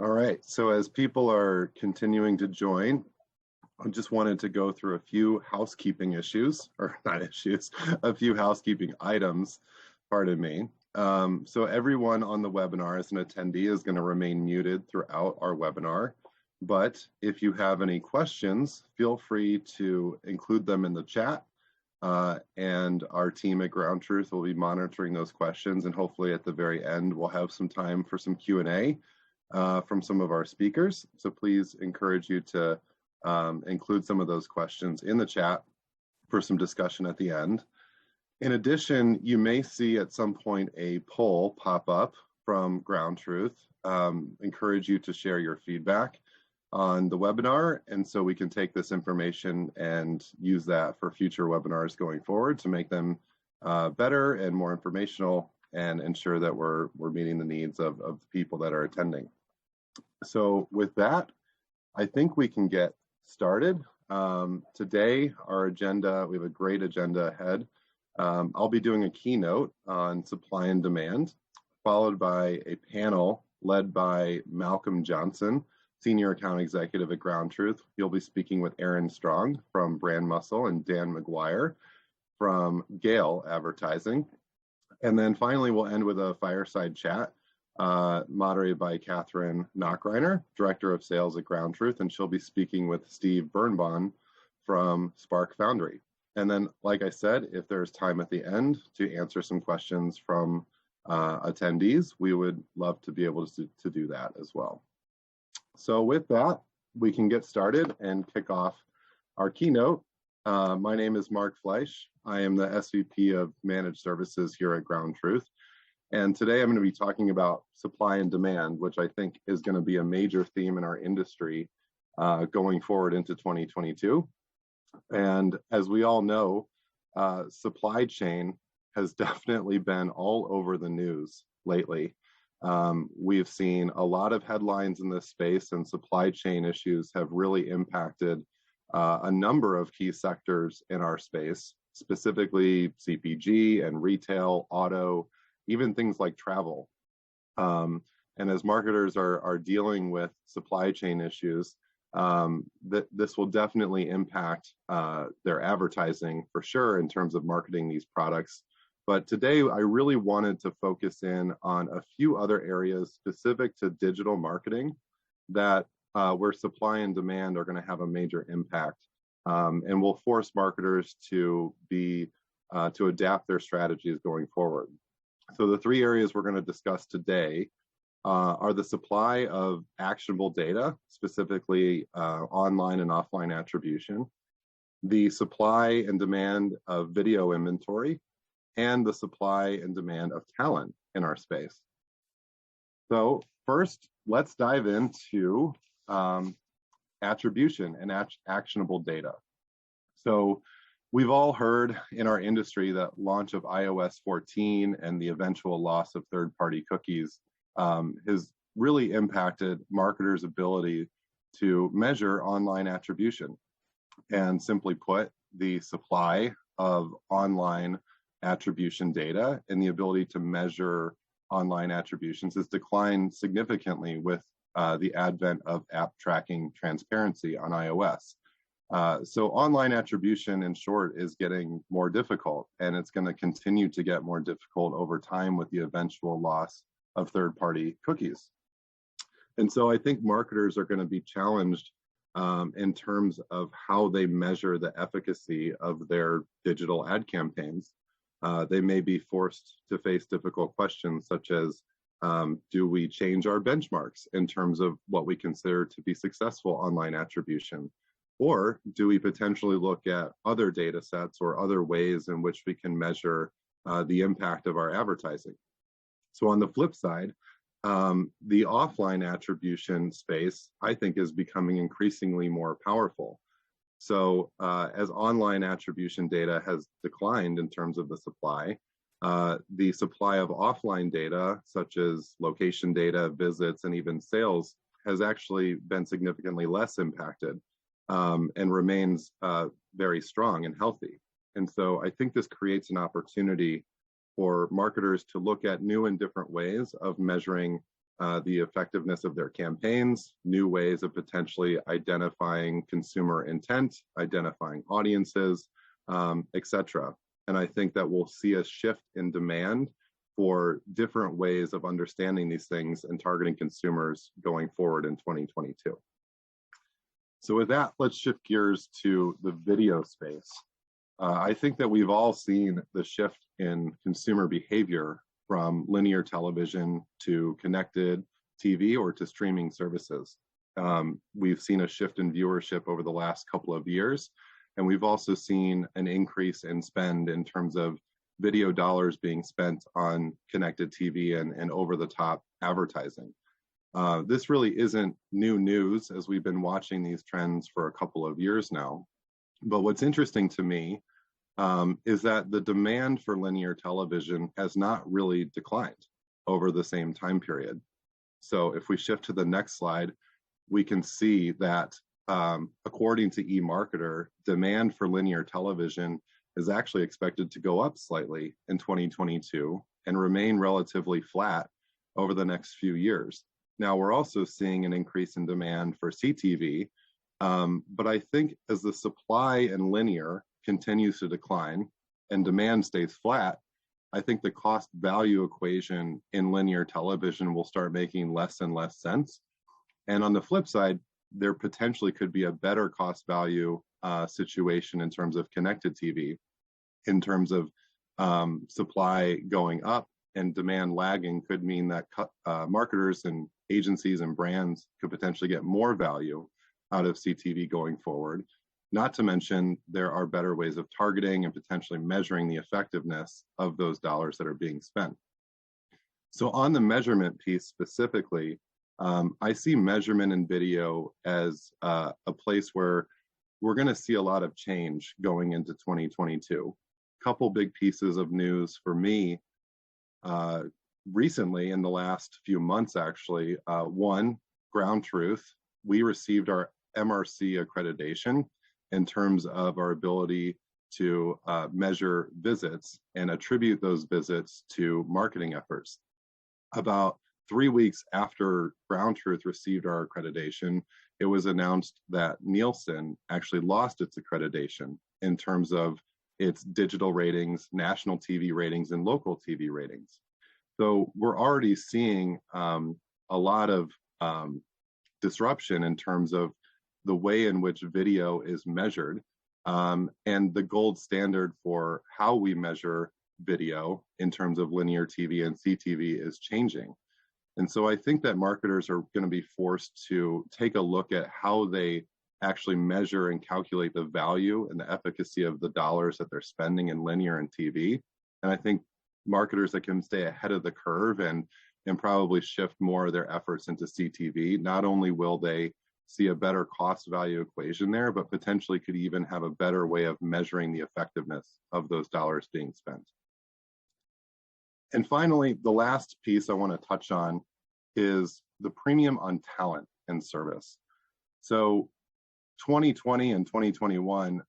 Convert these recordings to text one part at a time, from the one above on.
All right, so as people are continuing to join, I just wanted to go through a few housekeeping issues, or not issues, a few housekeeping items, pardon me. So everyone on the webinar as an attendee is going to remain muted throughout our webinar. But if you have any questions, feel free to include them in the chat. And our team at Ground Truth will be monitoring those questions. And hopefully at the very end, we'll have some time for some Q&A from some of our speakers. So please encourage you to include some of those questions in the chat for some discussion at the end. In addition, you may see at some point a poll pop up from Ground Truth. Encourage you to share your feedback on the webinar, and so we can take this information and use that for future webinars going forward to make them better and more informational and ensure that we're meeting the needs of the people that are attending. So with that, I think we can get started. Today, our agenda, we have a great agenda ahead. I'll be doing a keynote on supply and demand, followed by a panel led by Malcolm Johnson, Senior Account Executive at Ground Truth. He'll be speaking with Aaron Strong from Brand Muscle and Dan McGuire from Gale Advertising. And then finally, we'll end with a fireside chat moderated by Catherine Knockreiner, Director of Sales at Ground Truth, and she'll be speaking with Steve Birnbaum from Spark Foundry. And then, like I said, if there's time at the end to answer some questions from attendees, we would love to be able to do that as well. So with that, we can get started and kick off our keynote. My name is Mark Fleisch. I am the SVP of Managed Services here at Ground Truth. And today I'm going to be talking about supply and demand, which I think is going to be a major theme in our industry going forward into 2022. And as we all know, supply chain has definitely been all over the news lately. We've seen a lot of headlines in this space, and supply chain issues have really impacted a number of key sectors in our space, specifically CPG and retail, auto, even things like travel. And as marketers are dealing with supply chain issues, this will definitely impact their advertising for sure in terms of marketing these products. But today, I really wanted to focus in on a few other areas specific to digital marketing that where supply and demand are going to have a major impact and will force marketers to adapt their strategies going forward. So the three areas we're going to discuss today are the supply of actionable data, specifically online and offline attribution, the supply and demand of video inventory, and the supply and demand of talent in our space. So first, let's dive into attribution and actionable data. So we've all heard in our industry that launch of iOS 14 and the eventual loss of third-party cookies has really impacted marketers' ability to measure online attribution. And simply put, the supply of online attribution data and the ability to measure online attributions has declined significantly with the advent of app tracking transparency on iOS. So online attribution, in short, is getting more difficult, and it's going to continue to get more difficult over time with the eventual loss of third-party cookies. And so I think marketers are going to be challenged in terms of how they measure the efficacy of their digital ad campaigns. They may be forced to face difficult questions such as, do we change our benchmarks in terms of what we consider to be successful online attribution? Or do we potentially look at other data sets or other ways in which we can measure the impact of our advertising? So on the flip side, the offline attribution space, I think, is becoming increasingly more powerful. So as online attribution data has declined in terms of the supply of offline data, such as location data, visits, and even sales, has actually been significantly less impacted and remains very strong and healthy. And so I think this creates an opportunity for marketers to look at new and different ways of measuring the effectiveness of their campaigns, new ways of potentially identifying consumer intent, identifying audiences, etc. And I think that we'll see a shift in demand for different ways of understanding these things and targeting consumers going forward in 2022. So with that, let's shift gears to the video space. I think that we've all seen the shift in consumer behavior from linear television to connected TV or to streaming services. We've seen a shift in viewership over the last couple of years, and we've also seen an increase in spend in terms of video dollars being spent on connected TV and over-the-top advertising. This really isn't new news, as we've been watching these trends for a couple of years now. But what's interesting to me is that the demand for linear television has not really declined over the same time period. So if we shift to the next slide, we can see that according to eMarketer, demand for linear television is actually expected to go up slightly in 2022 and remain relatively flat over the next few years. Now, we're also seeing an increase in demand for CTV, but I think as the supply in linear continues to decline and demand stays flat, I think the cost value equation in linear television will start making less and less sense. And on the flip side, there potentially could be a better cost value situation in terms of connected TV, in terms of supply going up and demand lagging could mean that marketers and agencies and brands could potentially get more value out of CTV going forward. Not to mention, there are better ways of targeting and potentially measuring the effectiveness of those dollars that are being spent. So on the measurement piece specifically, I see measurement in video as a place where we're going to see a lot of change going into 2022. Couple big pieces of news for me recently in the last few months, actually. One, ground truth. We received our MRC accreditation in terms of our ability to measure visits and attribute those visits to marketing efforts. About 3 weeks after Ground Truth received our accreditation, it was announced that Nielsen actually lost its accreditation in terms of its digital ratings, national TV ratings, and local TV ratings. So we're already seeing a lot of disruption in terms of the way in which video is measured, and the gold standard for how we measure video in terms of linear TV and CTV is changing. And so I think that marketers are going to be forced to take a look at how they actually measure and calculate the value and the efficacy of the dollars that they're spending in linear and TV. And I think marketers that can stay ahead of the curve and probably shift more of their efforts into CTV, not only will they see a better cost value equation there, but potentially could even have a better way of measuring the effectiveness of those dollars being spent. And finally, the last piece I want to touch on is the premium on talent and service. So 2020 and 2021,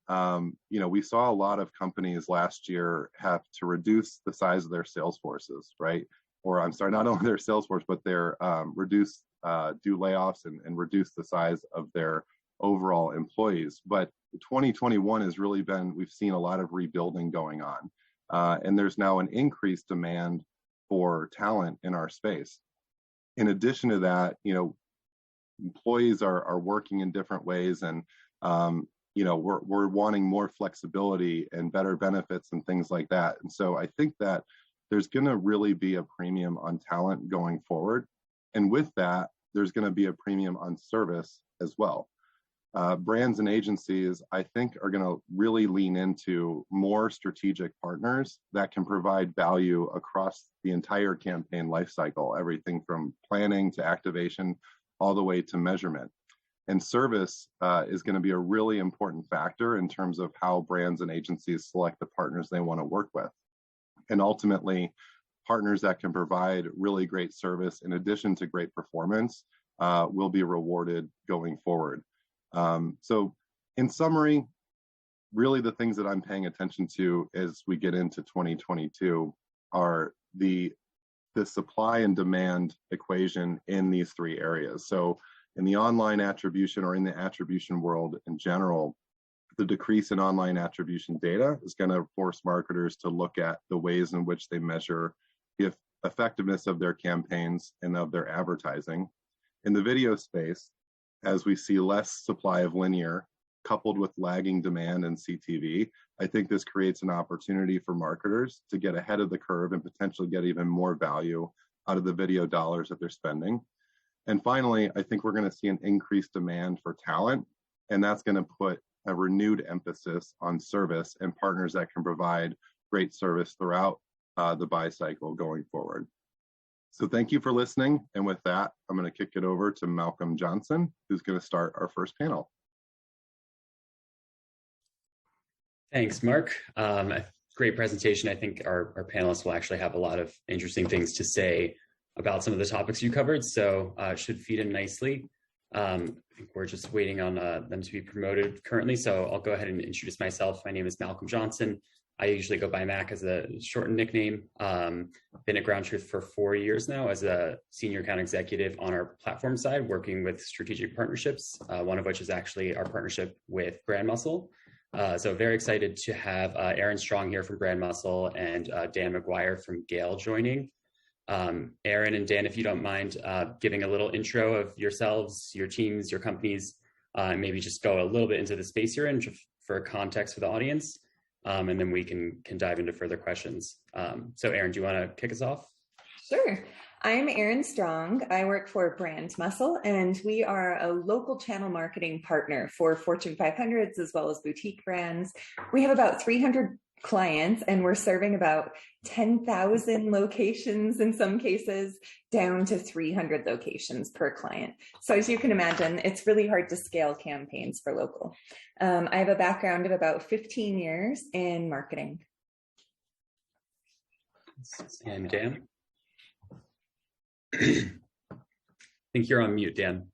we saw a lot of companies last year have to reduce the size of their sales forces, right? Or I'm sorry, not only their sales force, but their do layoffs and reduce the size of their overall employees. But 2021 has really been, we've seen a lot of rebuilding going on. And there's now an increased demand for talent in our space. In addition to that, employees are working in different ways, and we're wanting more flexibility and better benefits and things like that. And so I think that there's going to really be a premium on talent going forward, and with that, there's going to be a premium on service as well. Brands and agencies, I think, are going to really lean into more strategic partners that can provide value across the entire campaign lifecycle, everything from planning to activation, all the way to measurement. And service is going to be a really important factor in terms of how brands and agencies select the partners they want to work with. And ultimately, partners that can provide really great service in addition to great performance will be rewarded going forward. So in summary, really the things that I'm paying attention to as we get into 2022 are the the supply and demand equation in these three areas. So in the online attribution or in the attribution world in general, the decrease in online attribution data is going to force marketers to look at the ways in which they measure the effectiveness of their campaigns and of their advertising. In the video space, as we see less supply of linear coupled with lagging demand in CTV, I think this creates an opportunity for marketers to get ahead of the curve and potentially get even more value out of the video dollars that they're spending. And finally, I think we're going to see an increased demand for talent, and that's going to put a renewed emphasis on service and partners that can provide great service throughout the buy cycle going forward. So thank you for listening. And with that, I'm going to kick it over to Malcolm Johnson, who's going to start our first panel. Thanks, Mark. Great presentation. I think our panelists will actually have a lot of interesting things to say about some of the topics you covered, so should feed in nicely. I think we're just waiting on them to be promoted currently, so I'll go ahead and introduce myself. My name is Malcolm Johnson. I usually go by Mac as a shortened nickname. Been at Ground Truth for 4 years now as a senior account executive on our platform side, working with strategic partnerships, one of which is actually our partnership with Brand Muscle. So very excited to have Aaron Strong here from Brand Muscle and Dan McGuire from Gale joining. Aaron and Dan, if you don't mind giving a little intro of yourselves, your teams, your companies, and maybe just go a little bit into the space you're in for context for the audience, and then we can dive into further questions. So Aaron, do you want to kick us off? Sure. I'm Erin Strong. I work for Brand Muscle, and we are a local channel marketing partner for Fortune 500s as well as boutique brands. We have about 300 clients, and we're serving about 10,000 locations in some cases, down to 300 locations per client. So as you can imagine, it's really hard to scale campaigns for local. I have a background of about 15 years in marketing. And Dan? I think you're on mute, Dan.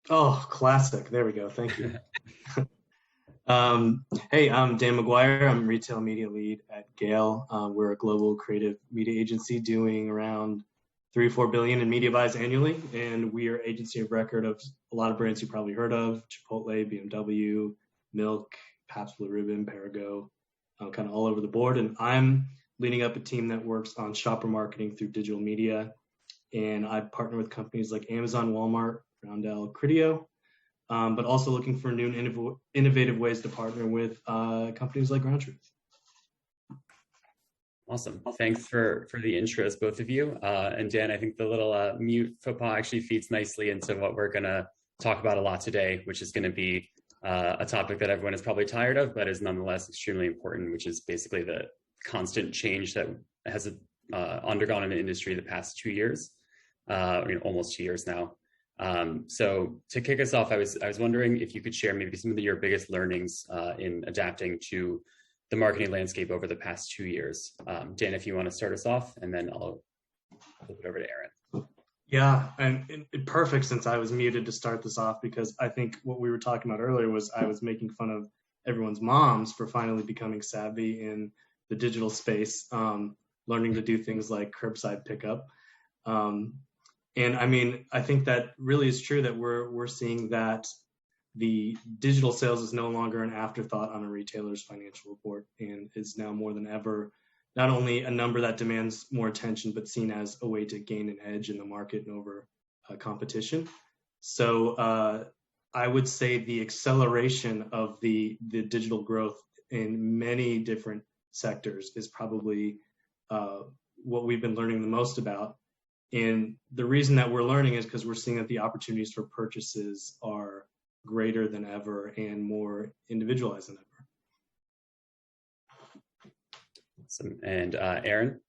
Oh, classic. There we go. Thank you. Hey, I'm Dan McGuire. I'm retail media lead at Gale. We're a global creative media agency doing around 3 or 4 billion in media buys annually. And we are agency of record of a lot of brands you probably heard of: Chipotle, BMW, Milk, Pabst Blue Ribbon, Perrigo, kind of all over the board. And I'm leading up a team that works on shopper marketing through digital media. And I partner with companies like Amazon, Walmart, Roundel, Criteo, but also looking for new and innovative ways to partner with companies like Ground Truth. Awesome. Thanks for the intros, both of you. And Dan, I think the little mute faux pas actually feeds nicely into what we're going to talk about a lot today, which is going to be a topic that everyone is probably tired of, but is nonetheless extremely important, which is basically the constant change that has undergone in the industry the past 2 years, almost 2 years now. So to kick us off, I was wondering if you could share maybe some of your biggest learnings in adapting to the marketing landscape over the past 2 years. Dan, if you want to start us off, and then I'll flip it over to Aaron. Yeah, and perfect, since I was muted to start this off, because I think what we were talking about earlier was I was making fun of everyone's moms for finally becoming savvy in the digital space, learning to do things like curbside pickup. And I mean, I think that really is true, that we're seeing that the digital sales is no longer an afterthought on a retailer's financial report, and is now more than ever not only a number that demands more attention, but seen as a way to gain an edge in the market and over competition. So I would say the acceleration of the digital growth in many different sectors is probably what we've been learning the most about. And the reason that we're learning is because we're seeing that the opportunities for purchases are greater than ever and more individualized than ever. Awesome. And Aaron,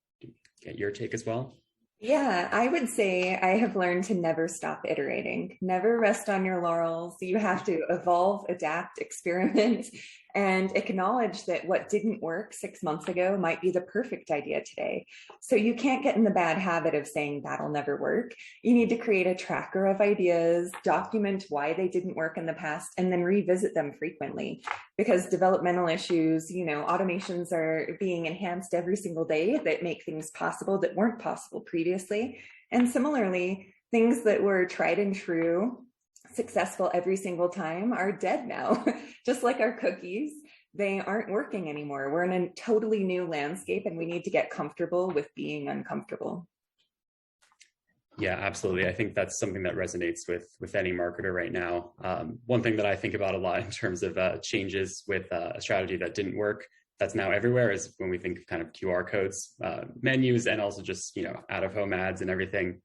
get your take as well. Yeah, I would say I have learned to never stop iterating, never rest on your laurels. You have to evolve, adapt, experiment, and acknowledge that what didn't work 6 months ago might be the perfect idea today. So you can't get in the bad habit of saying that'll never work. You need to create a tracker of ideas, document why they didn't work in the past, and then revisit them frequently. Because developmental issues, automations are being enhanced every single day that make things possible that weren't possible previously. And similarly, things that were tried and true, successful every single time, are dead now. Just like our cookies, they aren't working anymore. We're in a totally new landscape, and we need to get comfortable with being uncomfortable. Yeah, absolutely. I think that's something that resonates with any marketer right now. One thing that I think about a lot in terms of changes with a strategy that didn't work, that's now everywhere, is when we think of kind of QR codes, menus, and also just, out-of-home ads and everything.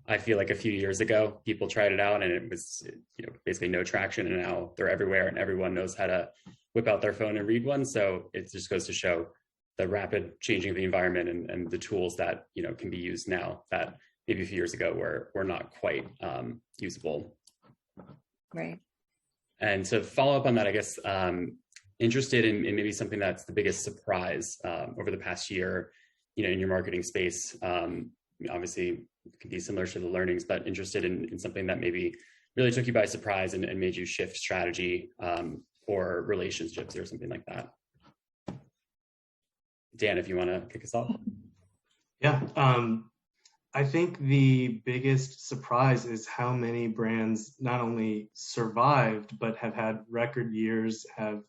I feel like a few years ago, people tried it out and it was, basically no traction, and now they're everywhere and everyone knows how to whip out their phone and read one. So it just goes to show the rapid changing of the environment and the tools that, can be used now that maybe a few years ago were not quite usable. Right. And to follow up on that, I guess, interested in maybe something that's the biggest surprise over the past year, in your marketing space. Obviously, it could be similar to the learnings, but interested in something that maybe really took you by surprise and made you shift strategy or relationships or something like that. Dan, if you want to kick us off. Yeah. I think the biggest surprise is how many brands not only survived, but have had record years, have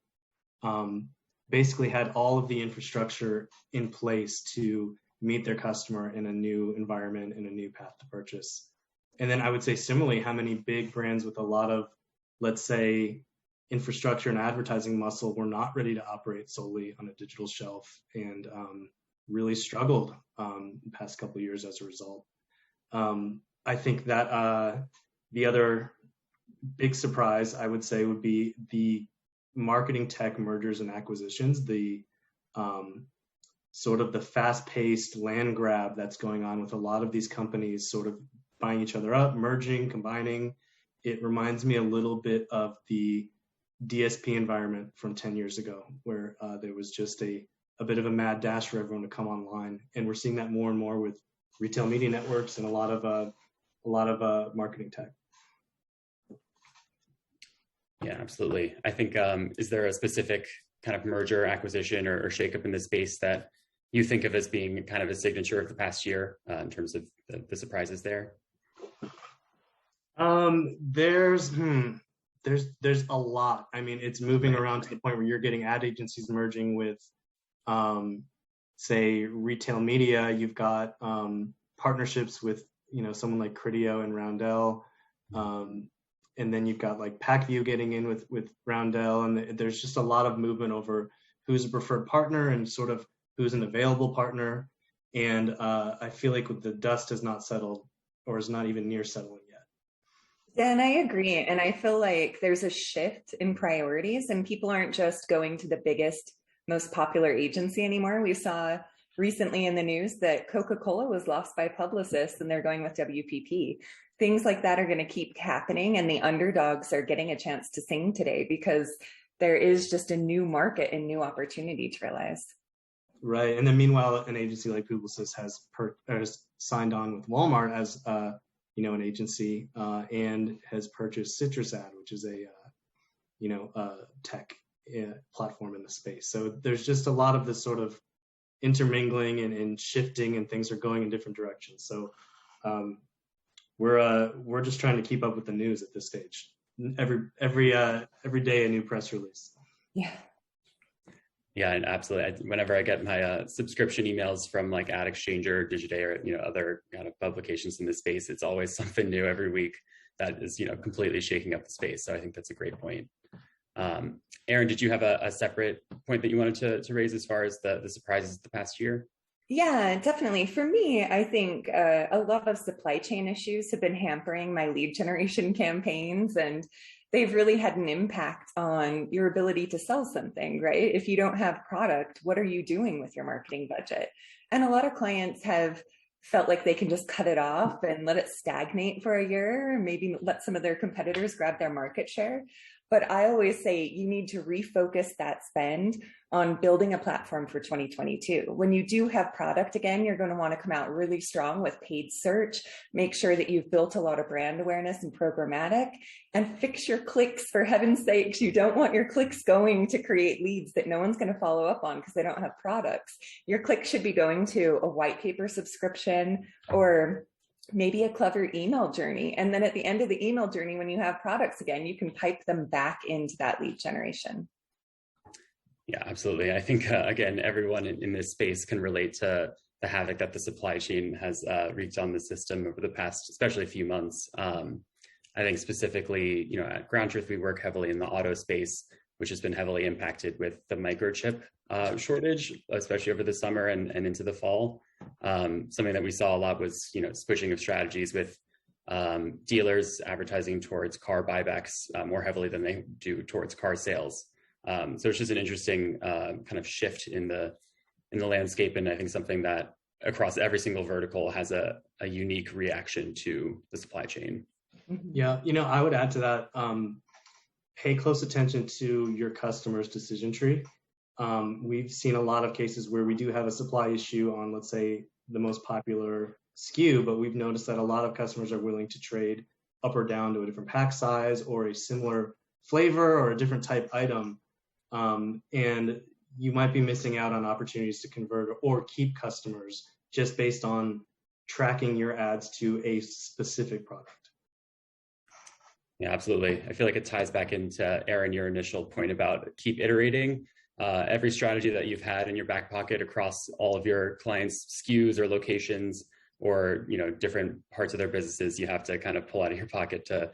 basically had all of the infrastructure in place to meet their customer in a new environment, in a new path to purchase. And then I would say similarly, how many big brands with a lot of, let's say, infrastructure and advertising muscle were not ready to operate solely on a digital shelf and really struggled the past couple of years as a result. I think that the other big surprise, I would say, would be the marketing tech mergers and acquisitions, the sort of the fast-paced land grab that's going on with a lot of these companies sort of buying each other up, merging, combining. It reminds me a little bit of the DSP environment from 10 years ago, where there was just a bit of a mad dash for everyone to come online. And we're seeing that more and more with retail media networks and a lot of marketing tech. Yeah, absolutely. I think, is there a specific kind of merger, acquisition, or shakeup in the space that you think of as being kind of a signature of the past year in terms of the surprises there? There's a lot. I mean, it's moving around to the point where you're getting ad agencies merging with, say, retail media. You've got partnerships with, someone like Criteo and Roundel. And then you've got like PackView getting in with Roundel. And there's just a lot of movement over who's a preferred partner and sort of who's an available partner. And I feel like the dust has not settled, or is not even near settling yet. Yeah, and I agree. And I feel like there's a shift in priorities, and people aren't just going to the biggest, most popular agency anymore. We saw recently in the news that Coca-Cola was lost by Publicis and they're going with WPP. Things like that are going to keep happening, and the underdogs are getting a chance to sing today because there is just a new market and new opportunity to realize. Right. And then meanwhile, an agency like Publicis has signed on with Walmart as an agency and has purchased CitrusAd, which is a tech platform in the space. So there's just a lot of this sort of intermingling and shifting, and things are going in different directions. So we're just trying to keep up with the news at this stage. Every day a new press release. Yeah. Yeah, and absolutely. Whenever I get my subscription emails from like Ad Exchange or Digiday or other kind of publications in this space, it's always something new every week that is completely shaking up the space. So I think that's a great point. Erin, did you have a separate point that you wanted to raise as far as the surprises of the past year? Yeah, definitely. For me, I think a lot of supply chain issues have been hampering my lead generation campaigns, and they've really had an impact on your ability to sell something, right? If you don't have product, what are you doing with your marketing budget? And a lot of clients have felt like they can just cut it off and let it stagnate for a year, maybe let some of their competitors grab their market share. But I always say you need to refocus that spend on building a platform for 2022. When you do have product again, you're going to want to come out really strong with paid search, make sure that you've built a lot of brand awareness and programmatic, and fix your clicks, for heaven's sakes. You don't want your clicks going to create leads that no one's going to follow up on because they don't have products. Your clicks should be going to a white paper subscription or maybe a clever email journey. And then at the end of the email journey, when you have products again, you can pipe them back into that lead generation. Yeah, absolutely. I think, again, everyone in this space can relate to the havoc that the supply chain has wreaked on the system over the past, especially few months. I think specifically, at Ground Truth, we work heavily in the auto space, which has been heavily impacted with the microchip shortage, especially over the summer and into the fall. Something that we saw a lot was, switching of strategies with dealers advertising towards car buybacks more heavily than they do towards car sales. So it's just an interesting kind of shift in the landscape, and I think something that across every single vertical has a unique reaction to the supply chain. Yeah, I would add to that, pay close attention to your customer's decision tree. We've seen a lot of cases where we do have a supply issue on, let's say, the most popular SKU, but we've noticed that a lot of customers are willing to trade up or down to a different pack size or a similar flavor or a different type item. And you might be missing out on opportunities to convert or keep customers just based on tracking your ads to a specific product. Yeah, absolutely. I feel like it ties back into, Aaron, your initial point about keep iterating. Every strategy that you've had in your back pocket across all of your clients' SKUs or locations or different parts of their businesses, you have to kind of pull out of your pocket to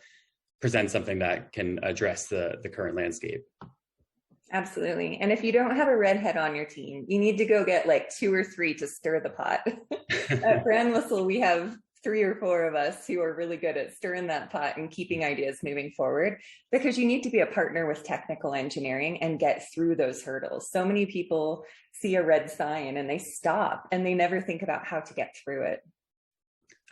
present something that can address the current landscape. Absolutely. And if you don't have a redhead on your team, you need to go get like 2 or 3 to stir the pot. At Brand Muscle, we have 3 or 4 of us who are really good at stirring that pot and keeping ideas moving forward, because you need to be a partner with technical engineering and get through those hurdles. So many people see a red sign and they stop and they never think about how to get through it.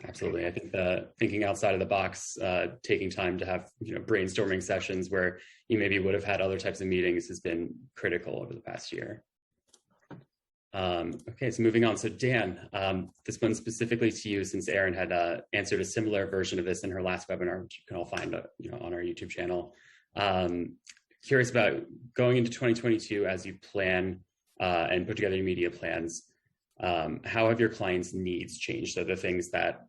Absolutely. I think thinking outside of the box, taking time to have brainstorming sessions where you maybe would have had other types of meetings has been critical over the past year. Okay, so moving on. So Dan, this one's specifically to you, since Aaron had answered a similar version of this in her last webinar, which you can all find on our YouTube channel. Curious about going into 2022 as you plan and put together your media plans. How have your clients' needs changed? So the things that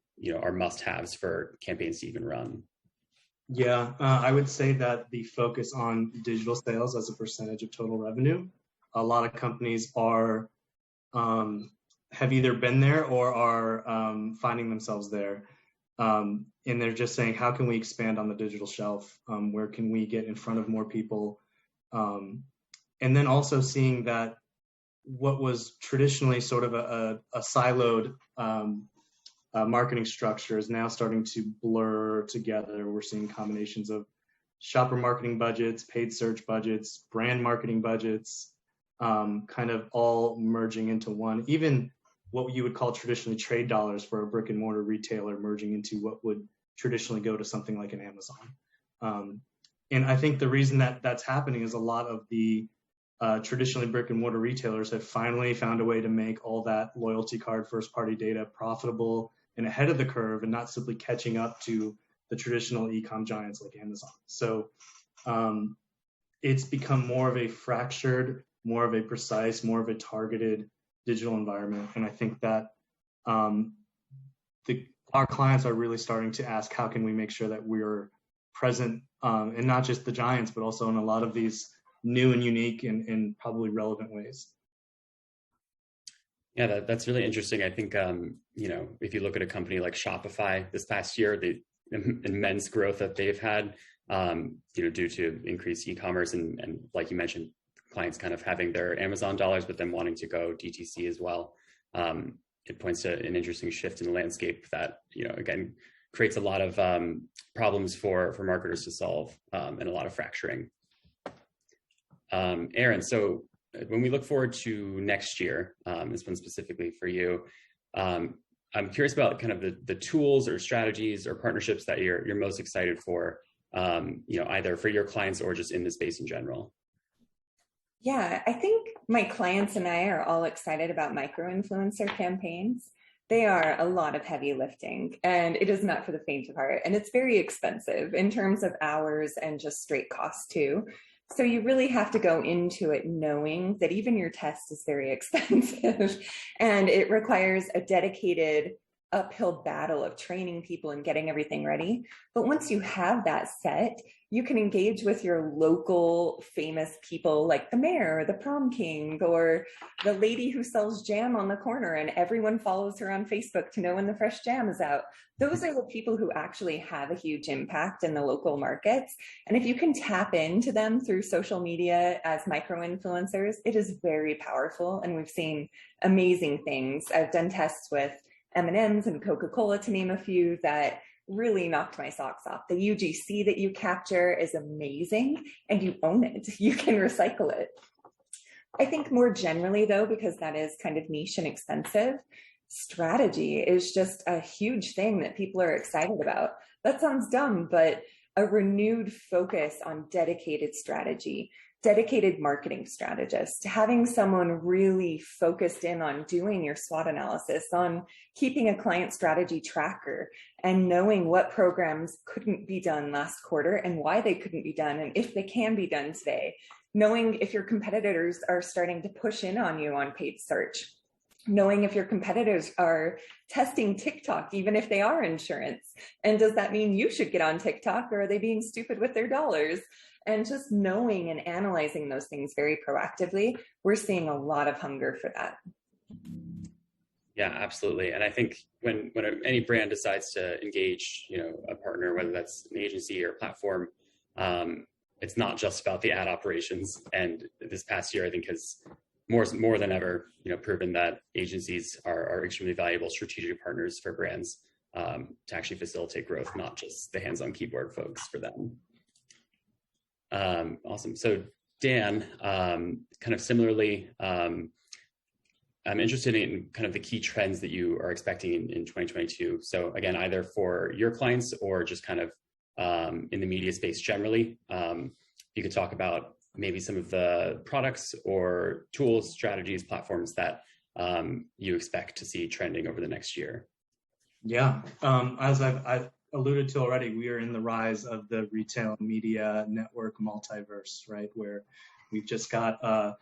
are must-haves for campaigns to even run. Yeah, I would say that the focus on digital sales as a percentage of total revenue, a lot of companies are have either been there or are finding themselves there, and they're just saying, how can we expand on the digital shelf? Where can we get in front of more people? And then also seeing that what was traditionally sort of a siloed marketing structure is now starting to blur together. We're seeing combinations of shopper marketing budgets, paid search budgets, brand marketing budgets, kind of all merging into one. Even what you would call traditionally trade dollars for a brick and mortar retailer merging into what would traditionally go to something like an Amazon. And I think the reason that that's happening is a lot of the traditionally brick and mortar retailers have finally found a way to make all that loyalty card first party data profitable and ahead of the curve, and not simply catching up to the traditional e-com giants like Amazon. So it's become more of a fractured, more of a precise, more of a targeted digital environment. And I think that our clients are really starting to ask, how can we make sure that we're present in not just the giants, but also in a lot of these new and unique and probably relevant ways. Yeah, that's really interesting. I think, if you look at a company like Shopify this past year, the immense growth that they've had, due to increased e-commerce and like you mentioned, clients kind of having their Amazon dollars, but then wanting to go DTC as well. It points to an interesting shift in the landscape that, again, creates a lot of problems for marketers to solve and a lot of fracturing. Aaron, so when we look forward to next year, this one specifically for you, I'm curious about kind of the tools or strategies or partnerships that you're most excited for either for your clients or just in the space in general? Yeah, I think my clients and I are all excited about micro-influencer campaigns. They are a lot of heavy lifting, and it is not for the faint of heart. And it's very expensive in terms of hours and just straight costs too. So you really have to go into it knowing that even your test is very expensive, and it requires a dedicated uphill battle of training people and getting everything ready. But once you have that set, you can engage with your local famous people like the mayor or the prom king or the lady who sells jam on the corner and everyone follows her on Facebook to know when the fresh jam is out. Those are the people who actually have a huge impact in the local markets. And if you can tap into them through social media as micro-influencers, it is very powerful. And we've seen amazing things. I've done tests with M&Ms and Coca-Cola, to name a few, that really knocked my socks off. The UGC that you capture is amazing, and you own it. You can recycle it. I think more generally, though, because that is kind of niche and expensive, strategy is just a huge thing that people are excited about. That sounds dumb, but a renewed focus on dedicated strategy, dedicated marketing strategist, having someone really focused in on doing your SWOT analysis, on keeping a client strategy tracker and knowing what programs couldn't be done last quarter and why they couldn't be done and if they can be done today, knowing if your competitors are starting to push in on you on paid search, knowing if your competitors are testing TikTok, even if they are insurance. And does that mean you should get on TikTok, or are they being stupid with their dollars? And just knowing and analyzing those things very proactively, we're seeing a lot of hunger for that. Yeah, absolutely. And I think when any brand decides to engage, a partner, whether that's an agency or a platform, it's not just about the ad operations. And this past year, I think, has more than ever, proven that agencies are extremely valuable strategic partners for brands to actually facilitate growth, not just the hands-on keyboard folks for them. Awesome. So Dan, kind of similarly, I'm interested in kind of the key trends that you are expecting in 2022. So again, either for your clients or just kind of in the media space generally, you could talk about maybe some of the products or tools, strategies, platforms that you expect to see trending over the next year. Yeah, as I've alluded to already, we are in the rise of the retail media network multiverse, right? Where we've just got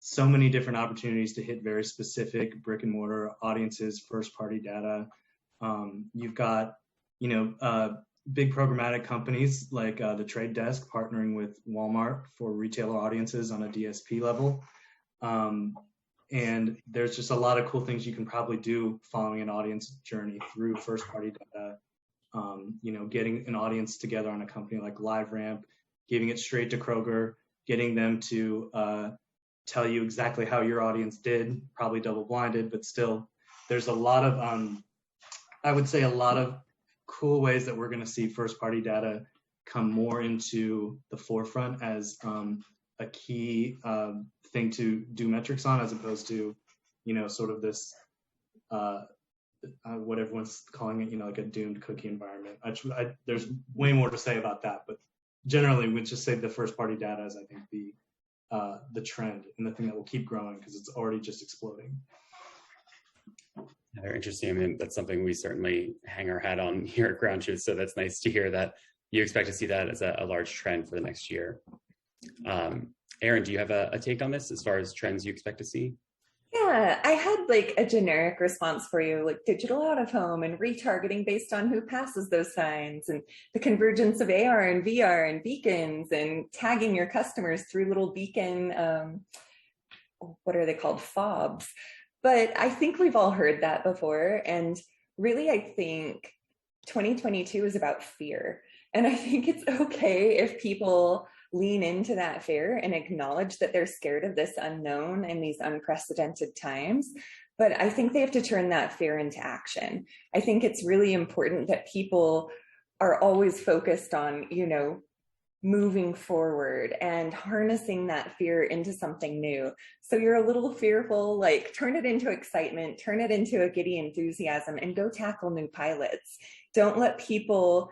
so many different opportunities to hit very specific brick and mortar audiences, first party data. You've got, big programmatic companies like the Trade Desk partnering with Walmart for retailer audiences on a DSP level. And there's just a lot of cool things you can probably do following an audience journey through first party data. Getting an audience together on a company like LiveRamp, giving it straight to Kroger, getting them to tell you exactly how your audience did, probably double blinded, but still there's a lot of, I would say a lot of cool ways that we're going to see first party data come more into the forefront as a key thing to do metrics on, as opposed to, sort of this, what everyone's calling it, like a doomed cookie environment. There's way more to say about that, but generally we'd just say the first party data is, I think, the trend and the thing that will keep growing because it's already just exploding. Very interesting. I mean, that's something we certainly hang our hat on here at Ground Truth. So that's nice to hear that you expect to see that as a large trend for the next year. Erin, do you have a take on this as far as trends you expect to see? Yeah, I had like a generic response for you, like digital out of home and retargeting based on who passes those signs, and the convergence of AR and VR and beacons, and tagging your customers through little beacon, what are they called? Fobs. But I think we've all heard that before. And really, I think 2022 is about fear. And I think it's okay if people lean into that fear and acknowledge that they're scared of this unknown in these unprecedented times. But I think they have to turn that fear into action. I think it's really important that people are always focused on, moving forward and harnessing that fear into something new. So you're a little fearful, like turn it into excitement, turn it into a giddy enthusiasm, and go tackle new pilots. Don't let people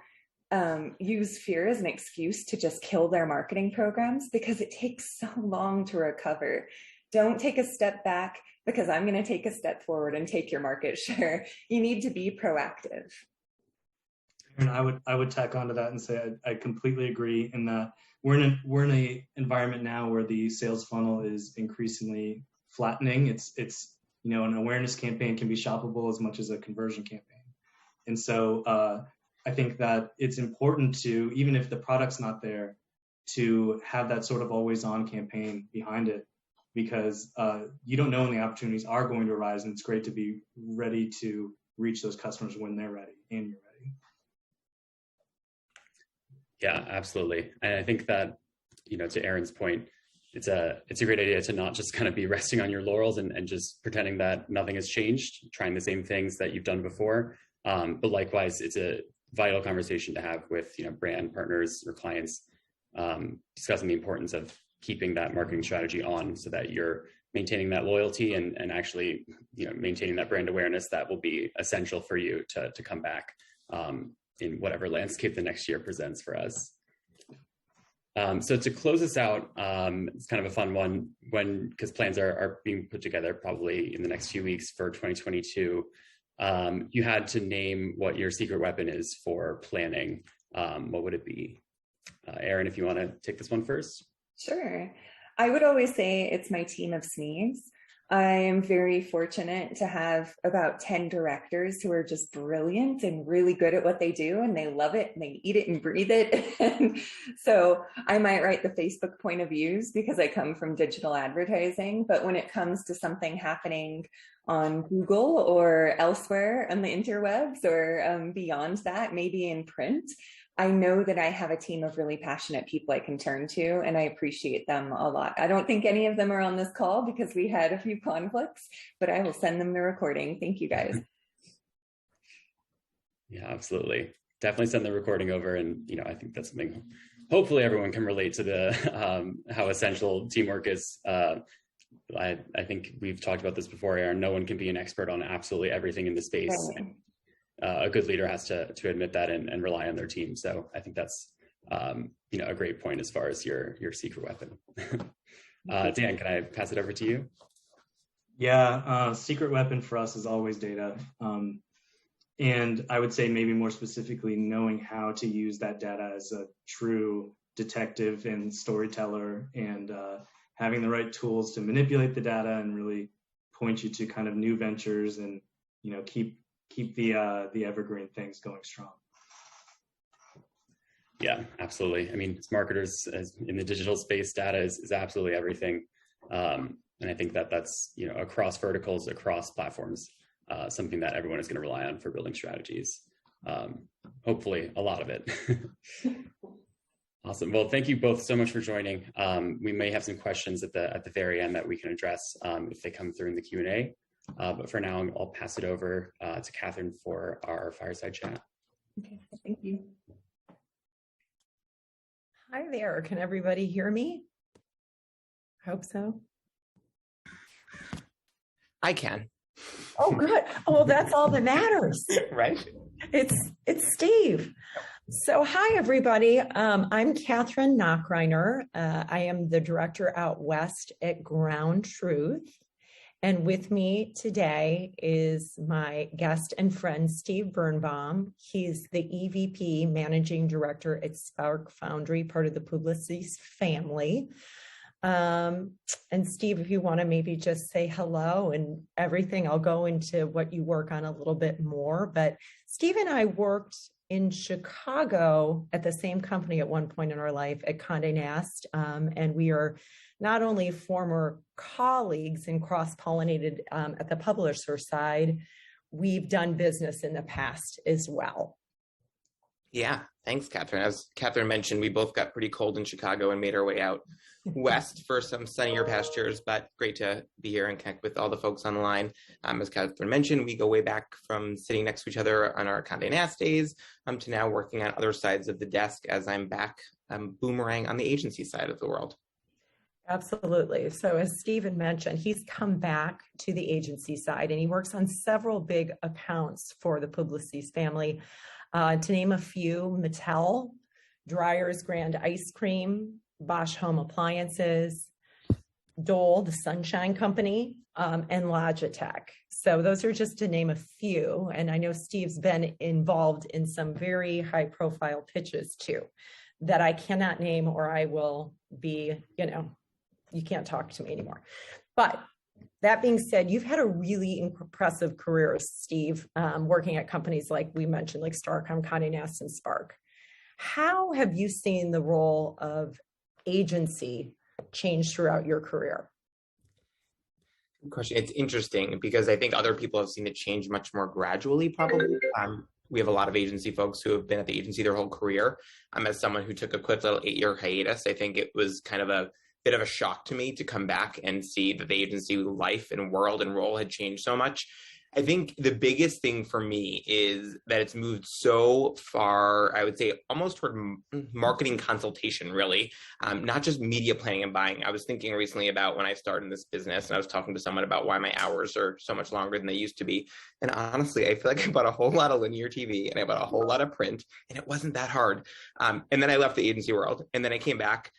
use fear as an excuse to just kill their marketing programs because it takes so long to recover. Don't take a step back because I'm going to take a step forward and take your market share. You need to be proactive. And I would tack onto that and say I completely agree in that we're in a environment now where the sales funnel is increasingly flattening. It's an awareness campaign can be shoppable as much as a conversion campaign. And so I think that it's important to, even if the product's not there, to have that sort of always on campaign behind it, because you don't know when the opportunities are going to arise, and it's great to be ready to reach those customers when they're ready and you're ready. Yeah, absolutely. And I think that, to Aaron's point, it's a great idea to not just kind of be resting on your laurels and just pretending that nothing has changed, trying the same things that you've done before. But likewise, it's a vital conversation to have with, brand partners or clients, discussing the importance of keeping that marketing strategy on so that you're maintaining that loyalty and actually, maintaining that brand awareness that will be essential for you to come back in whatever landscape the next year presents for us. So to close this out, it's kind of a fun one because plans are being put together probably in the next few weeks for 2022. You had to name what your secret weapon is for planning. What would it be? Aaron, if you want to take this one first. Sure. I would always say it's my team of SMEs. I am very fortunate to have about 10 directors who are just brilliant and really good at what they do, and they love it and they eat it and breathe it. And so I might write the Facebook point of views because I come from digital advertising, but when it comes to something happening on Google or elsewhere on the interwebs or beyond that, maybe in print, I know that I have a team of really passionate people I can turn to, and I appreciate them a lot. I don't think any of them are on this call because we had a few conflicts, but I will send them the recording. Thank you, guys. Yeah, absolutely. Definitely send the recording over. And, I think that's something hopefully everyone can relate to the how essential teamwork is. I think we've talked about this before, Aaron. No one can be an expert on absolutely everything in the space. Right. A good leader has to admit that and rely on their team. So I think that's a great point as far as your secret weapon. Dan, can I pass it over to you? Yeah, secret weapon for us is always data. And I would say maybe more specifically, knowing how to use that data as a true detective and storyteller, and having the right tools to manipulate the data and really point you to kind of new ventures and, keep the evergreen things going strong. Yeah, absolutely. I mean, as marketers in the digital space, data is absolutely everything. And I think that's, across verticals, across platforms, something that everyone is going to rely on for building strategies. Hopefully a lot of it. Awesome. Well, thank you both so much for joining. We may have some questions at the very end that we can address if they come through in the Q&A. But for now, I'll pass it over to Catherine for our Fireside Chat. Okay, thank you. Hi there. Can everybody hear me? I hope so. I can. Oh, good. Oh, that's all that matters. Right? It's Steve. So hi, everybody. I'm Catherine Knockreiner. I am the director out west at Ground Truth. And with me today is my guest and friend, Steve Birnbaum. He's the EVP Managing Director at Spark Foundry, part of the Publicis family. And Steve, if you want to maybe just say hello and everything, I'll go into what you work on a little bit more. But Steve and I worked in Chicago at the same company at one point in our life at Condé Nast. And we are not only former colleagues and cross-pollinated at the publisher side, we've done business in the past as well. Yeah, thanks, Catherine. As Catherine mentioned, we both got pretty cold in Chicago and made our way out west for some sunnier pastures, but great to be here and connect with all the folks on the line. As Catherine mentioned, we go way back from sitting next to each other on our Condé Nast days to now working on other sides of the desk as I'm back boomerang on the agency side of the world. Absolutely. So as Stephen mentioned, he's come back to the agency side and he works on several big accounts for the Publicis family. To name a few, Mattel, Dreyer's Grand Ice Cream, Bosch Home Appliances, Dole, the Sunshine Company, and Logitech. So those are just to name a few. And I know Steve's been involved in some very high profile pitches too, that I cannot name, or I will be, you can't talk to me anymore. But that being said, you've had a really impressive career, Steve, working at companies like we mentioned, like Starcom, Condé Nast, and Spark. How have you seen the role of agency change throughout your career? Good question. It's interesting because I think other people have seen it change much more gradually, probably. We have a lot of agency folks who have been at the agency their whole career. As someone who took a quick little 8-year hiatus, I think it was kind of a bit of a shock to me to come back and see that the agency life and world and role had changed so much. I think the biggest thing for me is that it's moved so far, I would say almost toward marketing consultation, really, not just media planning and buying. I was thinking recently about when I started in this business, and I was talking to someone about why my hours are so much longer than they used to be. And honestly, I feel like I bought a whole lot of linear TV and I bought a whole lot of print, and it wasn't that hard. And then I left the agency world, and then I came back.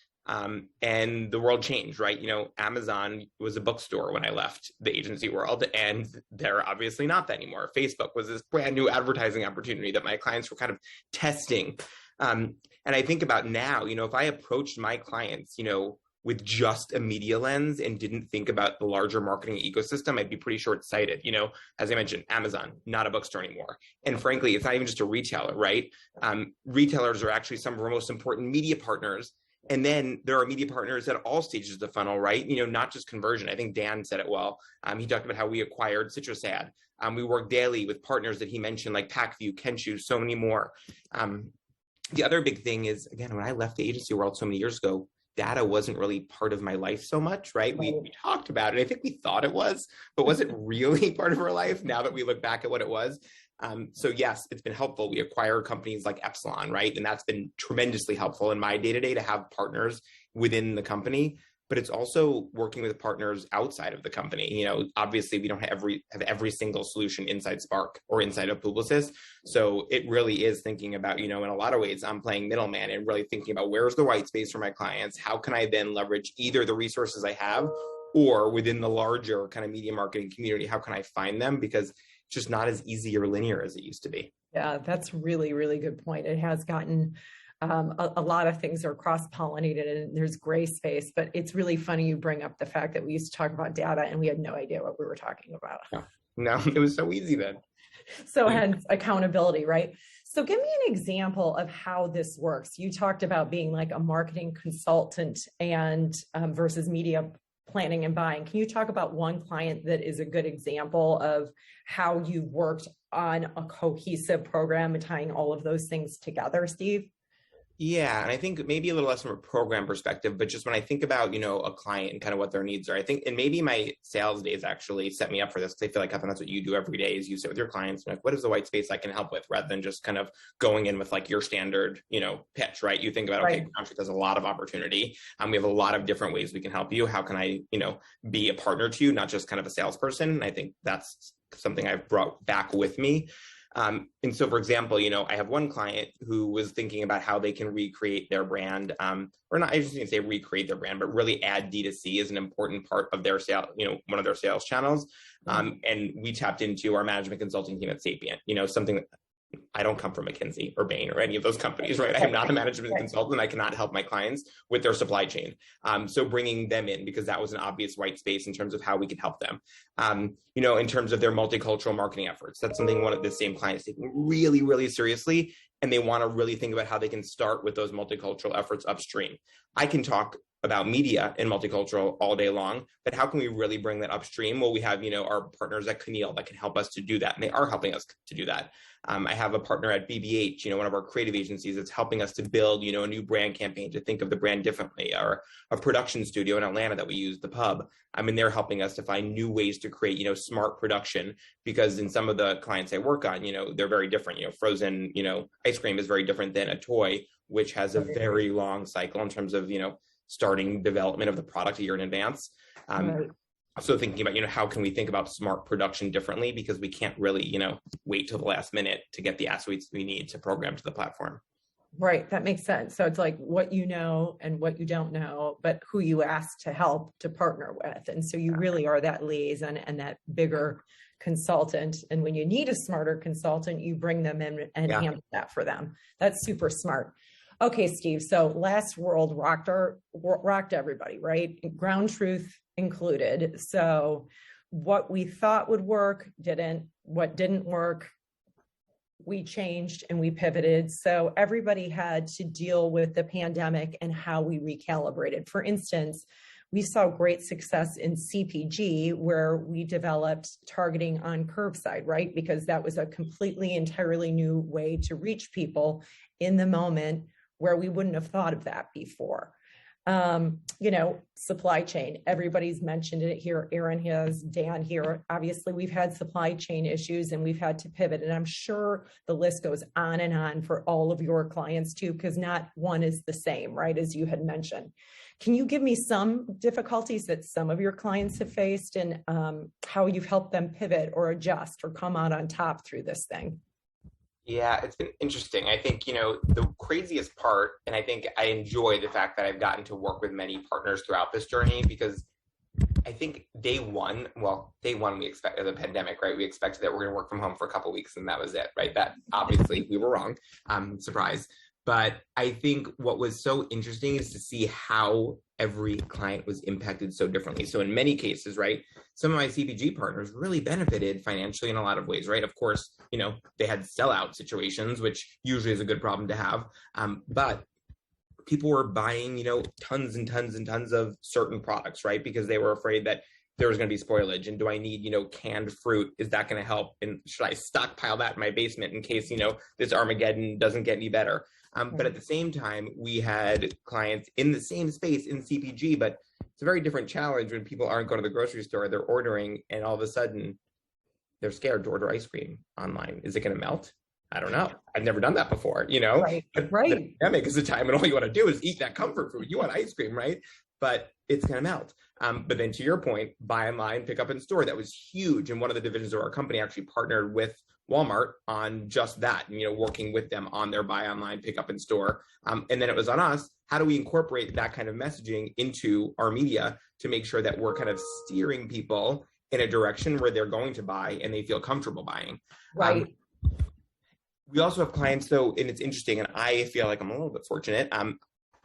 And the world changed, right? Amazon was a bookstore when I left the agency world, and they're obviously not that anymore. Facebook was this brand new advertising opportunity that my clients were kind of testing. And I think about now, if I approached my clients, with just a media lens and didn't think about the larger marketing ecosystem, I'd be pretty short-sighted. As I mentioned, Amazon, not a bookstore anymore. And frankly, it's not even just a retailer, right? Retailers are actually some of our most important media partners. And then there are media partners at all stages of the funnel, right? Not just conversion. I think Dan said it well. He talked about how we acquired CitrusAd. We work daily with partners that he mentioned, like PackView, Kenshu, so many more. The other big thing is, again, when I left the agency world so many years ago, data wasn't really part of my life so much, right? We talked about it. I think we thought it was, but was it really part of our life now that we look back at what it was? So yes, it's been helpful. We acquire companies like Epsilon, right? And that's been tremendously helpful in my day-to-day to have partners within the company, but it's also working with partners outside of the company. Obviously we don't have every single solution inside Spark or inside of Publicis. So it really is thinking about, in a lot of ways, I'm playing middleman and really thinking about where's the white space for my clients? How can I then leverage either the resources I have or within the larger kind of media marketing community, how can I find them? Because it's just not as easy or linear as it used to be. Yeah, that's really, really good point. It has gotten a lot of things are cross-pollinated and there's gray space, but it's really funny you bring up the fact that we used to talk about data and we had no idea what we were talking about. Yeah. No, it was so easy then. So hence accountability, right? So give me an example of how this works. You talked about being like a marketing consultant and versus media planning and buying. Can you talk about one client that is a good example of how you worked on a cohesive program and tying all of those things together, Steve? Yeah, and I think maybe a little less from a program perspective, but just when I think about, a client and kind of what their needs are, I think, and maybe my sales days actually set me up for this, because I feel like Kevin, that's what you do every day is you sit with your clients and like, what is the white space I can help with, rather than just kind of going in with like your standard, pitch, right? You think about, okay, Groundtruth has a lot of opportunity. We have a lot of different ways we can help you. How can I, be a partner to you, not just kind of a salesperson? And I think that's something I've brought back with me. And so, for example, I have one client who was thinking about how they can recreate their brand, or not, I just didn't say recreate their brand, but really add D2C as an important part of their sale, one of their sales channels. And we tapped into our management consulting team at Sapient, something that I don't come from McKinsey or Bain or any of those companies, right? I am not a management consultant. I cannot help my clients with their supply chain. So bringing them in, because that was an obvious white space in terms of how we could help them. In terms of their multicultural marketing efforts, that's something one of the same clients taking really, really seriously. And they want to really think about how they can start with those multicultural efforts upstream. I can talk about media and multicultural all day long, but how can we really bring that upstream? Well, we have, our partners at Keneal that can help us to do that. And they are helping us to do that. I have a partner at BBH, one of our creative agencies that's helping us to build, a new brand campaign, to think of the brand differently, or a production studio in Atlanta that we use, The Pub. They're helping us to find new ways to create, smart production, because in some of the clients I work on, they're very different. Frozen, ice cream is very different than a toy, which has a very long cycle in terms of, starting development of the product a year in advance. also thinking about, how can we think about smart production differently, because we can't really, wait till the last minute to get the assets we need to program to the platform. Right. That makes sense. So it's like what you know and what you don't know, but who you ask to help to partner with. And so you really are that liaison and that bigger consultant. And when you need a smarter consultant, you bring them in and handle that for them. That's super smart. Okay, Steve. So last world rocked everybody, right? Ground truth included. So what we thought would work didn't. What didn't work, we changed and we pivoted. So everybody had to deal with the pandemic and how we recalibrated. For instance, we saw great success in CPG where we developed targeting on curbside, right? Because that was a completely, entirely new way to reach people in the moment where we wouldn't have thought of that before. Supply chain, everybody's mentioned it here. Aaron has, Dan here. Obviously, we've had supply chain issues and we've had to pivot. And I'm sure the list goes on and on for all of your clients too, because not one is the same, right? As you had mentioned. Can you give me some difficulties that some of your clients have faced and how you've helped them pivot or adjust or come out on top through this thing? Yeah, it's been interesting. I think, the craziest part, and I think I enjoy the fact that I've gotten to work with many partners throughout this journey, because I think day one we expected the pandemic, right? We expected that we're going to work from home for a couple of weeks and that was it, right? That obviously we were wrong. Surprise. But I think what was so interesting is to see how every client was impacted so differently. So in many cases, right, some of my CPG partners really benefited financially in a lot of ways, right? Of course, they had sellout situations, which usually is a good problem to have. But people were buying, tons and tons and tons of certain products, right? Because they were afraid that there was going to be spoilage. And do I need, canned fruit? Is that going to help? And should I stockpile that in my basement in case, this Armageddon doesn't get any better? But at the same time, we had clients in the same space in CPG, but it's a very different challenge when people aren't going to the grocery store, they're ordering, and all of a sudden they're scared to order ice cream online. Is it going to melt? I don't know. I've never done that before, Right. The pandemic is a time when all you want to do is eat that comfort food. You want ice cream, right? But it's going to melt. But then to your point, buy online, pick up in store, that was huge. And one of the divisions of our company actually partnered with Walmart on just that, working with them on their buy online, pick up in store. And then it was on us. How do we incorporate that kind of messaging into our media to make sure that we're kind of steering people in a direction where they're going to buy and they feel comfortable buying? Right. We also have clients though, and it's interesting, and I feel like I'm a little bit fortunate.